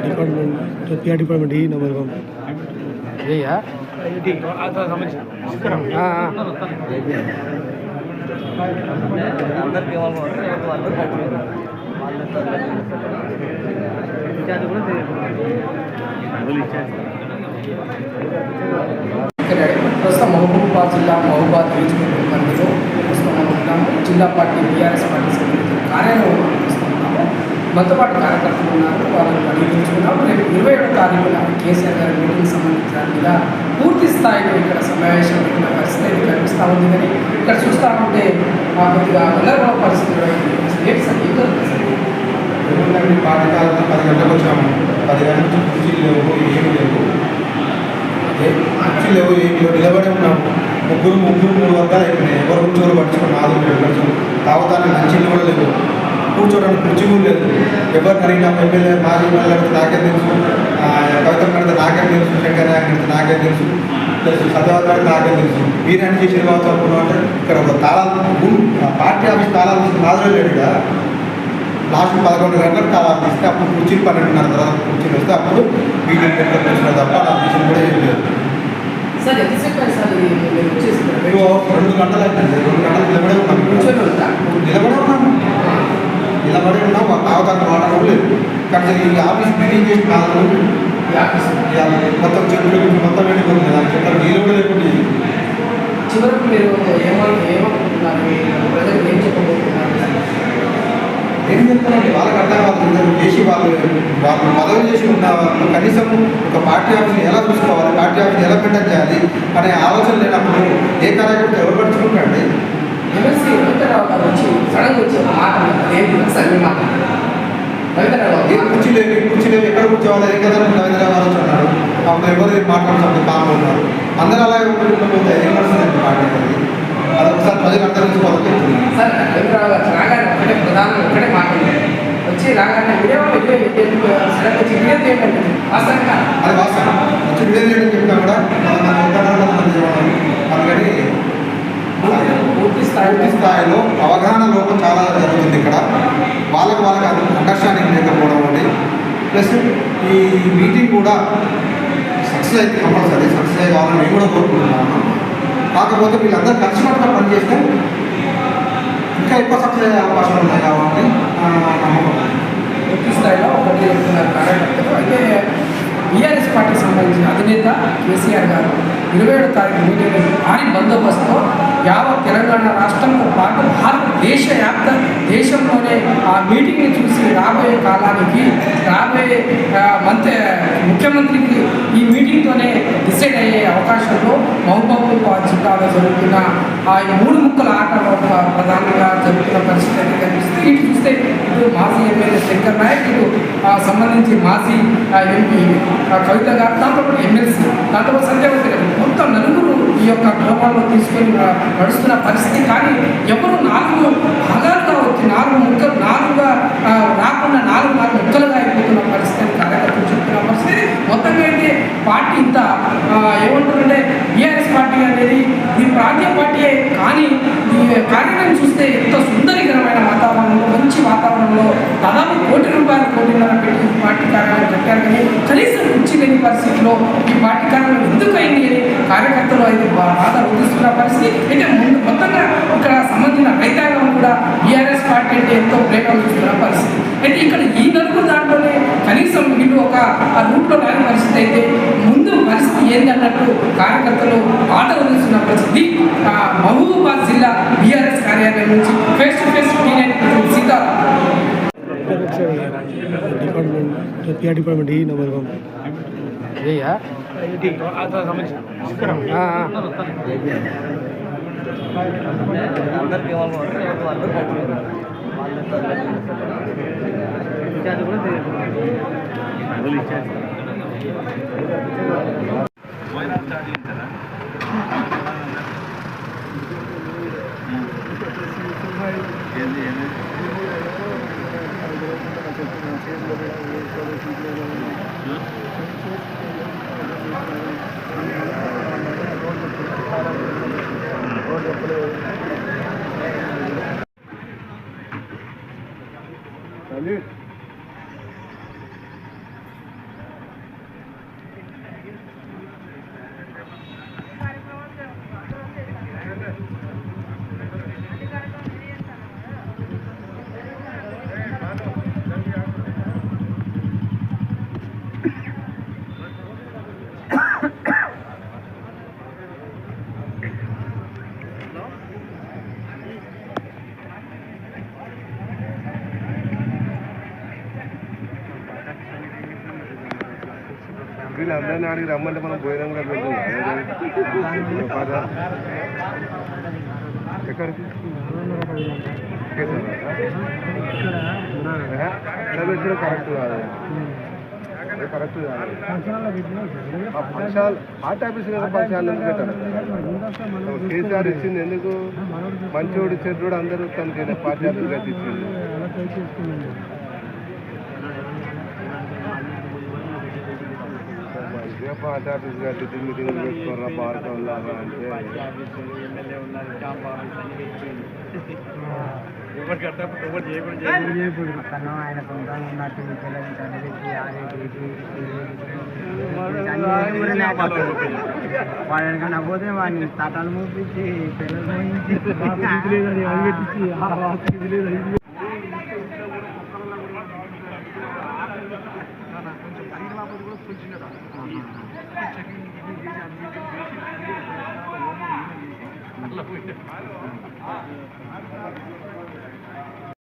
Department PR department ही number one ये यार ప్రస్తుతం మహబూబాబాద్ జిల్లా మహబూబాబాద్ నియోజకవర్గం పరిధిలో ప్రస్తుతం ఉన్నాము. జిల్లా పార్టీ బీఆర్ఎస్ పార్టీ కార్యాలయం ఉన్నాము. మనతో పాటు కార్యకర్తలు ఉన్నారు. వాళ్ళని పరిగణించుకున్నాము. రేపు 27వ తారీఖున కేసీఆర్ గారి మీటింగ్ సంబంధించిన మీద పూర్తి స్థాయిలో ఇక్కడ సమావేశం పెట్టిన పరిస్థితి అయితే కనిపిస్తూ ఉంది. కానీ ఇక్కడ చూస్తూ ఉంటే కొద్దిగా గందరగోళ పరిస్థితులు ఏంటి సార్ ఏం జరుగుతుంది? పార్టీ కాలంలో 10 గంటలకు వచ్చాము. 10 గంటల నుంచి కుర్చీలు లేవు, ఏమి లేవు, కుర్చీలు లేవు, ఏమి లేవు, నిలబడి ఉన్నాము. ముగ్గురు 3 వర్గాలు అయిపోయినాయి. ఎవరు కూర్చోరు పట్టించుకుని నాలుగు తాగుతానికి మంచిలు కూడా లేవు, కూర్చోడానికి కుర్చీ కూడా లేదు. ఎవరు అడిగినా ఎమ్మెల్యే మాజీ ఎమ్మెల్యే అడిగితే నాకేం తెలుసు, కవిత అడిగితే నాకేం తెలుసు, శంకర్ అడిగితే నాకేం తెలుసు, సత్యవాద అడిగితే నాకేం తెలుసు. మీరేం చేసిన వాళ్ళు అనుకున్నాం అంటే ఇక్కడ ఒక తాళాలు పార్టీ ఆఫీస్ తాళాలు నాదులే లేడు. ఇక్కడ లాస్ట్ 11 గంటలకు తాళాలు తీస్తే అప్పుడు కుర్చీలు 12:30 తర్వాత కుర్చీలు వస్తే అప్పుడు మీటింగ్ పెట్టుకొని వచ్చిన తప్ప నా విషయం కూడా ఏం లేదు. 2 గంటలు అయిపోయింది. 2 గంటలు నిలబడే ఉన్నాము. నిలబడి ఉన్నాము. తాగుతాను మాట్లాడడం లేదు. కానీ ఈ ఆఫీస్ మీటింగ్ చేసి 4 రోజులు మొత్తం చెట్లు మొత్తం వెళ్ళిపోతుంది. దాని చెట్ల నీళ్ళు కూడా లేకుండా చివరకు మీరు ఏమనుకుంటున్నారు? ప్రజలకు ఏం చెప్పబోతున్నారు? ఏం చెప్తారండి, వాళ్ళకి అర్థం కావాలి. చేసి వాళ్ళు పదవి చేసి ఉన్న వాళ్ళు కనీసం ఒక పార్టీ ఆఫీస్ని ఎలా చూసుకోవాలి, పార్టీ ఆఫీస్ని ఎలా మెయింటైన్ చేయాలి అనే ఆలోచన లేనప్పుడు ఏ కార్యకర్త ఎవరు పడుచుకుంటారండి? ఎమ్మెల్సీ రవీంద్రరావు గారు వచ్చి సడన్గా వచ్చి మాట కుర్చీ లేవు, ఎక్కడ కూర్చోవాలి, ఏ కదా రవీంద్రరావు గారు వచ్చి అన్నారు. అప్పుడు ఎవరు మాట్లాడుతున్నారు, కామ్గా ఉన్నారు. అందరూ అలాగే పోతే ఏం పడుతుందండి పార్టీ అనేది? అది ఒకసారి ప్రజలు అర్థం చేసుకోవాలి. సార్ రవీంద్రరావు గారు రాగానే ఒకటే మాట్లాడారు. వచ్చి రాగానే అది వాస్తవం. వచ్చి వీడియో చేయడం చెప్పినా కూడా అందుకని పూర్తి స్థాయిలో అవగాహన లోపం చాలా జరుగుతుంది. ఇక్కడ వాళ్ళకి అండర్స్టాండింగ్ లేకపోవడం అండి. ప్లస్ ఈ మీటింగ్ కూడా సక్సెస్ అయితే కంపల్సరీ సక్సెస్ కావాలని మేము కూడా కోరుకుంటున్నాము. కాకపోతే వీళ్ళందరూ కలిసినట్టుగా పనిచేస్తే ఇంకా ఎక్కువ సక్సెస్ అయ్యే అవకాశాలు ఉన్నాయి కాబట్టి నమ్మకం. పూర్తి స్థాయిలో ఒకటి చెప్తున్నారు కార్యకర్తలు. అయితే బీఆర్ఎస్ పార్టీకి సంబంధించిన అధినేత కేసీఆర్ గారు 27వ తారీఖు మీటింగ్ భారీ బందోబస్తుతో యావత్ తెలంగాణ రాష్ట్రంతో పాటు దేశంలోనే ఆ మీటింగ్ని చూసి రాబోయే కాలానికి రాబోయే ముఖ్యమంత్రికి ఈ మీటింగ్తోనే డిసైడ్ అయ్యే అవకాశంలో మహబూబాబాద్ జిల్లాలో జరుగుతున్న ఆ 3 ముక్కల ఆటలో ప్రధానంగా జరుగుతున్న పరిస్థితి అయితే కనిపిస్తుంది. ఇటు చూస్తే ఇటు మాజీ ఎమ్మెల్యే శంకర్ నాయక్, ఇటు సంబంధించి మాజీ ఎంపీ కవిత గారు, దాంతో పాటు ఎమ్మెల్సీ, దాంతో సంజయ్ మొత్తం నలుగురు ఈ యొక్క గ్లోబాల్లో తీసుకొని నడుస్తున్న పరిస్థితి. కానీ ఎవరు 4 భాగాలుగా వచ్చి 4 ముక్కలుగా రాకుండా 4 ముక్కలుగా అయిపోతున్న పరిస్థితి కార్యకర్తలు చెప్తున్న పరిస్థితి. మొత్తంగా అయితే పార్టీ ఇంత ఏమంటారంటే బీఆర్ఎస్ పార్టీ అనేది ఈ ప్రాంతీయ పార్టీయే, కానీ ఈ కార్యక్రమం చూస్తే ఎంత సుందరీకరమైన వాతావరణంలో మంచి వాతావరణంలో దాదాపు ₹1.5 పెట్టి పార్టీ కార్యాలయం కట్టారు. కానీ కనీసం రుచి లేని పరిస్థితిలో ఈ పార్టీ కార్యాలయం ఎందుకు అయింది అని కార్యకర్తలు అయితే బాధ వదిలిస్తున్న పరిస్థితి. అయితే మొత్తంగా ఇక్కడ సంబంధించిన రైతాంగం కూడా బీఆర్ఎస్ పార్టీ అంటే ఎంతో ప్రేమ చూస్తున్న పరిస్థితి. అయితే ఇక్కడ ఈ నలుగురు దాంట్లోనే కనీసం వీళ్ళు ఒక రూట్లో రాని పరిస్థితి. అయితే ముందు పరిస్థితి ఏంటన్నట్టు కార్యకర్తలు బాధ వదిలిస్తున్న పరిస్థితి. మహబూబాబాద్ జిల్లా బీఆర్ఎస్ కార్యాలయం నుంచి face to face Sita department PR department he number one ये यार వీళ్ళందరినీ అడిగి రమ్మంటే మనం భోజనం కూడా పెడుతున్నాం ఎక్కడికి పెట్టడం కరెక్ట్ కాదు, కరెక్ట్ కాదు. ఫంక్షన్ ఆర్ట్ ఆఫీస్ కదా ఫంక్షన్ ఎందుకు పెట్టారు? కేసీఆర్ ఇచ్చింది ఎందుకు? మంచోడు చెడ్డోడు అందరూ తనకి పార్టీ ఆఫీస్ గట్టి ఇచ్చింది. పార్టీ ఆఫీస్ కట్టి మీటింగ్లు పెట్టుకోరా పార్టీ లాగా అంటే ఆయన సొంతంగా ఉన్నట్టు వాడికన్నా పోతే వాడిని తటాలు మూపించి పిల్లలు